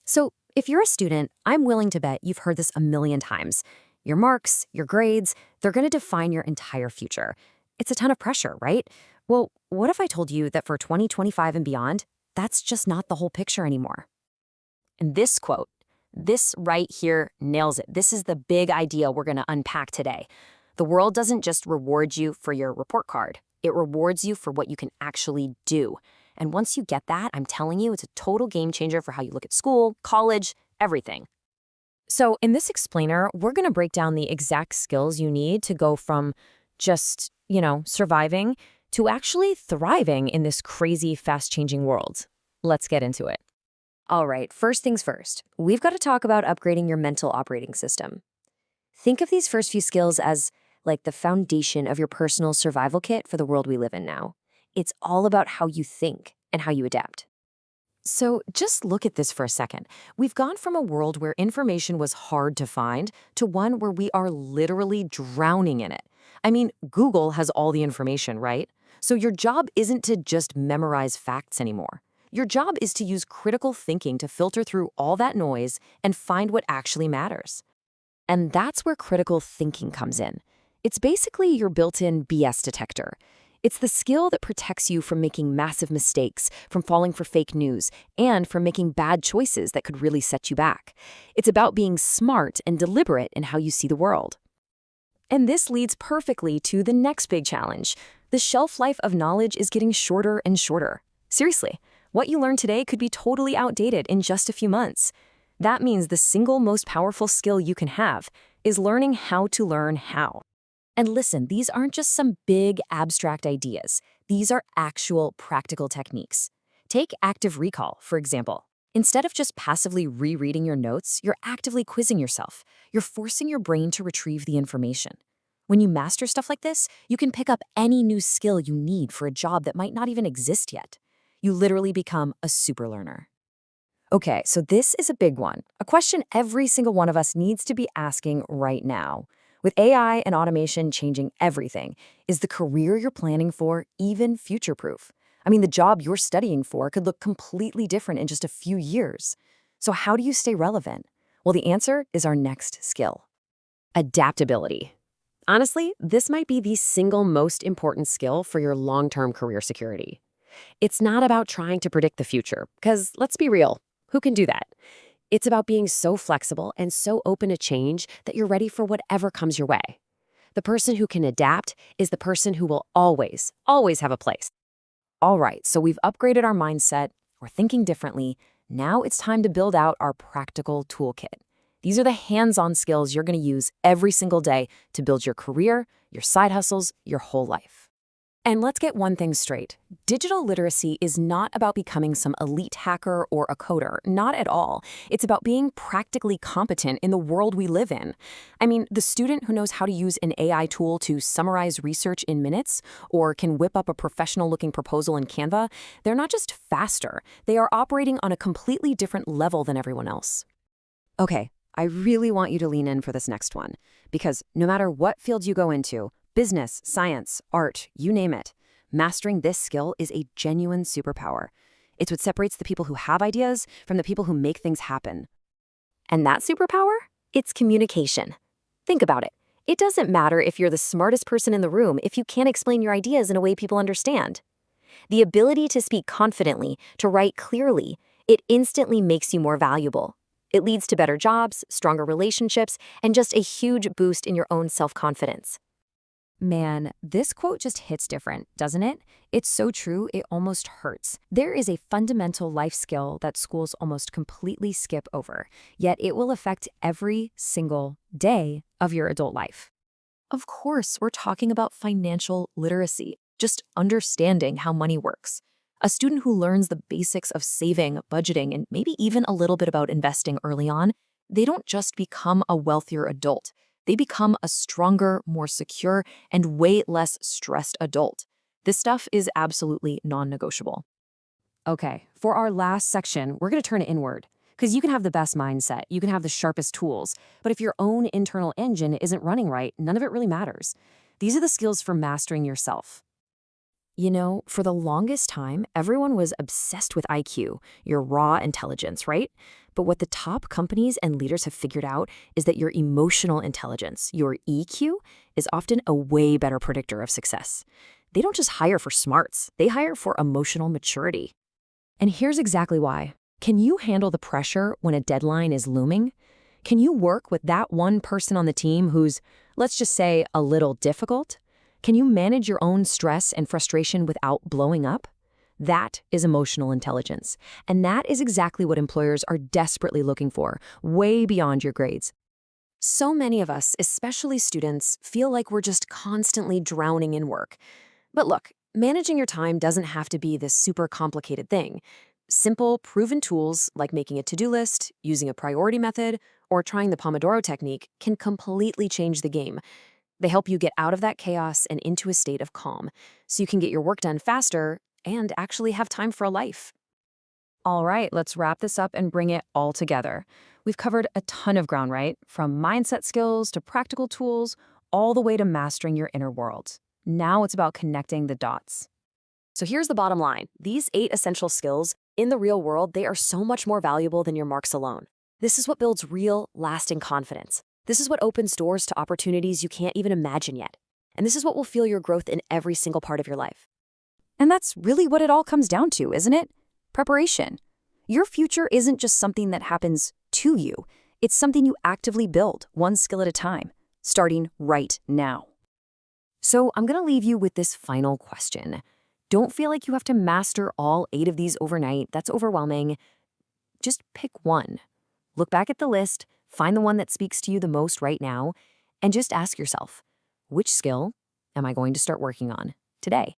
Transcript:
So, if you're a student, I'm willing to bet you've heard this a million times. Your marks, your grades, they're going to define your entire future. It's a ton of pressure, right? Well, what if I told you that for 2025 and beyond, that's just not the whole picture anymore? And this quote, this right here nails it. This is the big idea we're going to unpack today. The world doesn't just reward you for your report card, it rewards you for what you can actually do. And once you get that, I'm telling you, it's a total game changer for how you look at school, college, everything. So, in this explainer, we're going to break down the exact skills you need to go from just, surviving to actually thriving in this crazy, fast changing world. Let's get into it. All right, first things first, we've got to talk about upgrading your mental operating system. Think of these first few skills as like the foundation of your personal survival kit for the world we live in now. It's all about how you think and how you adapt. So just look at this for a second. We've gone from a world where information was hard to find to one where we are literally drowning in it. I mean, Google has all the information, right? So your job isn't to just memorize facts anymore. Your job is to use critical thinking to filter through all that noise and find what actually matters. And that's where critical thinking comes in. It's basically your built-in BS detector. It's the skill that protects you from making massive mistakes, from falling for fake news, and from making bad choices that could really set you back. It's about being smart and deliberate in how you see the world. And this leads perfectly to the next big challenge. The shelf life of knowledge is getting shorter and shorter. Seriously, what you learn today could be totally outdated in just a few months. That means the single most powerful skill you can have is learning how to learn how. And listen, these aren't just some big abstract ideas. These are actual practical techniques. Take active recall, for example. Instead of just passively rereading your notes, you're actively quizzing yourself. You're forcing your brain to retrieve the information. When you master stuff like this, you can pick up any new skill you need for a job that might not even exist yet. You literally become a super learner. Okay, so this is a big one, a question every single one of us needs to be asking right now. With AI and automation changing everything, is the career you're planning for even future-proof? I mean, the job you're studying for could look completely different in just a few years. So how do you stay relevant? Well, the answer is our next skill: adaptability. Honestly, this might be the single most important skill for your long-term career security. It's not about trying to predict the future, because let's be real, who can do that? It's about being so flexible and so open to change that you're ready for whatever comes your way. The person who can adapt is the person who will always, always have a place. All right, so we've upgraded our mindset, we're thinking differently. Now it's time to build out our practical toolkit. These are the hands-on skills you're going to use every single day to build your career, your side hustles, your whole life. And let's get one thing straight. Digital literacy is not about becoming some elite hacker or a coder, not at all. It's about being practically competent in the world we live in. I mean, the student who knows how to use an AI tool to summarize research in minutes or can whip up a professional-looking proposal in Canva, they're not just faster, they are operating on a completely different level than everyone else. Okay, I really want you to lean in for this next one, because no matter what field you go into, business, science, art, you name it, mastering this skill is a genuine superpower. It's what separates the people who have ideas from the people who make things happen. And that superpower? It's communication. Think about it. It doesn't matter if you're the smartest person in the room if you can't explain your ideas in a way people understand. The ability to speak confidently, to write clearly, it instantly makes you more valuable. It leads to better jobs, stronger relationships, and just a huge boost in your own self-confidence. Man, this quote just hits different, doesn't it? It's so true, it almost hurts. There is a fundamental life skill that schools almost completely skip over, yet it will affect every single day of your adult life. Of course, we're talking about financial literacy, just understanding how money works. A student who learns the basics of saving, budgeting, and maybe even a little bit about investing early on, they don't just become a wealthier adult. They become a stronger, more secure, and way less stressed adult. This stuff is absolutely non-negotiable. Okay, for our last section, we're going to turn it inward. Because you can have the best mindset, you can have the sharpest tools, but if your own internal engine isn't running right, none of it really matters. These are the skills for mastering yourself. You know, for the longest time, everyone was obsessed with IQ, your raw intelligence, right? But what the top companies and leaders have figured out is that your emotional intelligence, your EQ, is often a way better predictor of success. They don't just hire for smarts, they hire for emotional maturity. And here's exactly why. Can you handle the pressure when a deadline is looming? Can you work with that one person on the team who's, let's just say, a little difficult? Can you manage your own stress and frustration without blowing up? That is emotional intelligence. And that is exactly what employers are desperately looking for, way beyond your grades. So many of us, especially students, feel like we're just constantly drowning in work. But look, managing your time doesn't have to be this super complicated thing. Simple, proven tools like making a to-do list, using a priority method, or trying the Pomodoro technique can completely change the game. They help you get out of that chaos and into a state of calm, so you can get your work done faster and actually have time for a life. All right, let's wrap this up and bring it all together. We've covered a ton of ground, right? From mindset skills to practical tools, all the way to mastering your inner world. Now it's about connecting the dots. So here's the bottom line. These 8 essential skills, in the real world, they are so much more valuable than your marks alone. This is what builds real, lasting confidence. This is what opens doors to opportunities you can't even imagine yet. And this is what will fuel your growth in every single part of your life. And that's really what it all comes down to, isn't it? Preparation. Your future isn't just something that happens to you. It's something you actively build, one skill at a time, starting right now. So I'm going to leave you with this final question. Don't feel like you have to master all 8 of these overnight. That's overwhelming. Just pick one. Look back at the list, find the one that speaks to you the most right now, and just ask yourself, which skill am I going to start working on today?